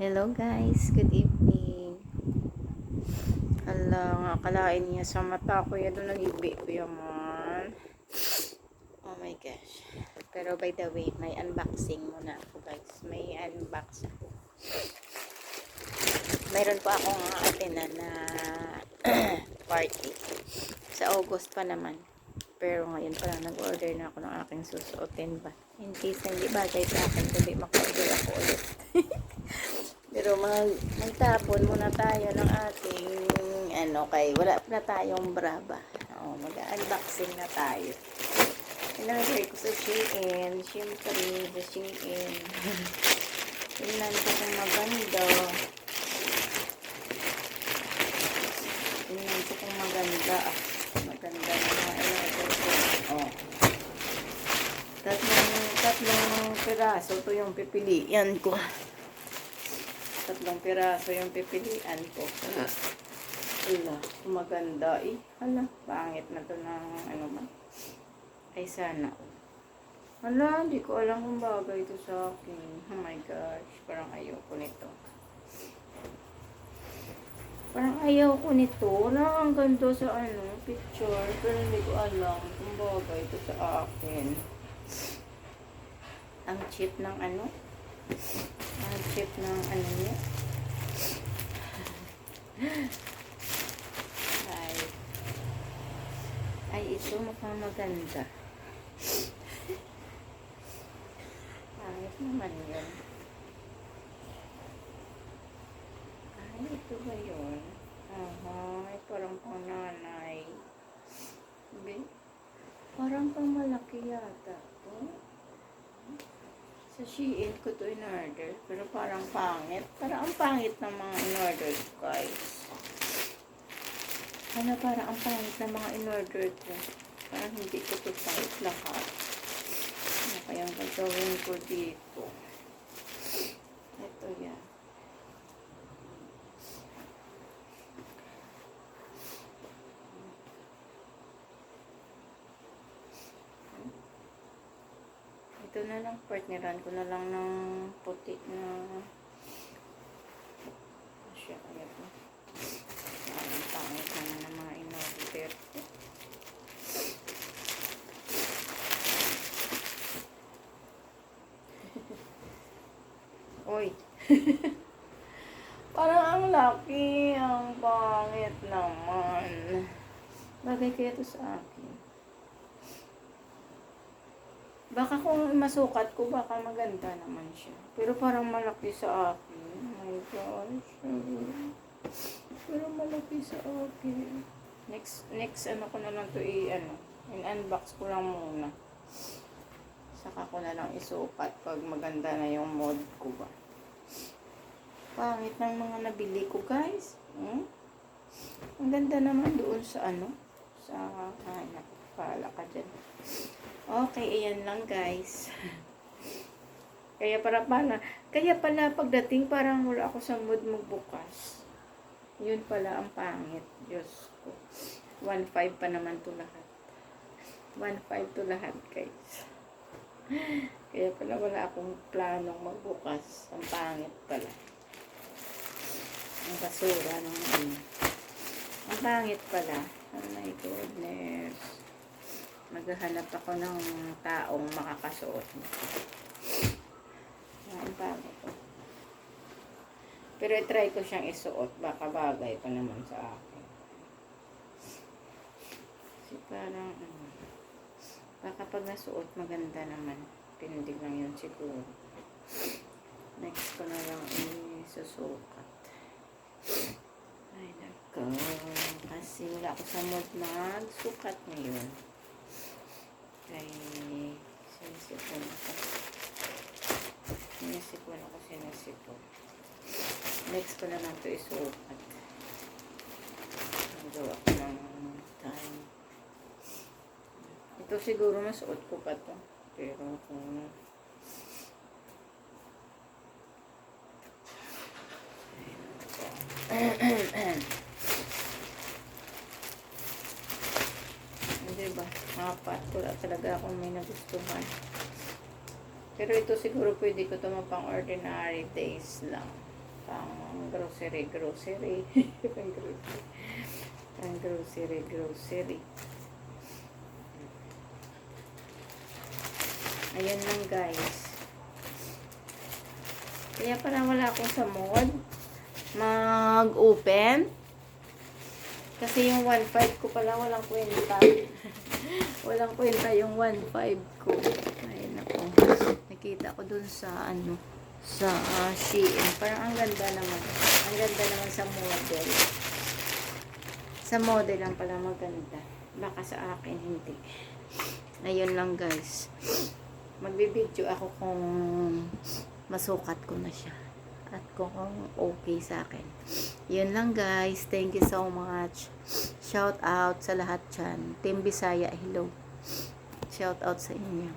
Hello guys, good evening. Hala, nga kalain niya sa mata ko. Yan doon nag-ibi ko yaman. Oh my gosh. Pero by the way, may unboxing muna ako guys. May unbox ako. Mayroon pa akong attenan na party. Sa August pa naman. Pero ngayon pa lang nag-order na ako ng aking susuotin ba. In case hindi bagay sa akin, kundi maka-order ako ulit. Pero magtapon muna tayo ng ating kay wala pa na tayong braba. Mag-unboxing na tayo. Inagay ko sa Shein. Siyempre, sa Shein. Tingnan ko kung maganda. Tingnan ko kung maganda. Maganda na mga inagay ko. Oh. Tatlong piraso. Ito yung pipilian ko. Tatlong piraso yung pipilian ko. Hala, maganda eh. Hala, pangit na to ng ba? Ay sana. Hala, hindi ko alam kung bagay ito sa akin. Oh my gosh, parang ayoko nito. Parang ayoko nito. Wala ang ganda sa picture. Pero hindi ko alam kung bagay ito sa akin. Ang cheap ng ang cheap ng niya. Ay, ito mukhang maganda. Pangit naman yun. Ay, ito ba yun? Ay, parang pang nanay. Parang pang malaki yata. Sa Shein ko to in-order. Pero parang pangit. Parang ang pangit ng mga in-order ko, guys. Parang ang pangit ng mga in-order ko. Parang hindi ko to type lahat. Ano kayang gagawin ko dito? Ito yan. Ito na lang, partneran ko na lang ng puti na siya, kaya po. Ang pangit naman ng mga in-order ko. Uy! Parang ang laki, ang pangit naman. Bagay kaya ito sa akin. Baka kung masukat ko, baka maganda naman siya. Pero parang malaki sa akin. Oh my gosh. Pero malaki sa akin. Next ko na lang to in-unbox ko lang muna. Saka ko na lang isukat pag maganda na yung mod ko ba. Pangit ng mga nabili ko, guys. Ang ganda naman doon sa sa pala ka dyan. Okay, ayan lang guys. Kaya pala pagdating parang wala ako sa mood magbukas. Yun pala ang pangit. Diyos ko. 1.5 pa naman to lahat. 1.5 to lahat guys. Kaya pala wala akong planong magbukas. Ang pangit pala. Ang basura ng Ang pangit pala. Oh my goodness. Maghahanap ako ng taong makakasuot. Ang pangit ko. Pero i-try ko siyang isuot. Baka bagay pa naman sa akin. Kasi parang baka pag nasuot maganda naman. Pinundig lang yun siguro. Next ko na lang isusukat. Ay nako. Kasi wala ako sa mood magsukat ngayon. Ay, sinisipon ako. Sinisipon. Next ko na lang ito isukat. Magawa ko ng time. Ito siguro masuot ko pa to. Pero kung diba? Apat. Wala talaga akong may nagustuhan. Pero ito siguro pwede ko ito mapang ordinary days lang. pang grocery. Pang grocery. Pang grocery. Ayan lang guys. Kaya pala wala akong sa mall mag-open. Kasi yung 1.5 ko pala walang kwenta. Walang kwenta yung 1.5 ko. Ayun ako. Nakita ko dun sa sa Shein. Parang ang ganda naman. Ang ganda naman sa model. Sa model lang pala maganda. Baka sa akin hindi. Ayun lang guys. Magbibideo ako kung masukat ko na siya. At kung okay sa akin. Yun lang guys. Thank you so much. Shout out sa lahat dyan. Team Bisaya, hello. Shout out sa inyo.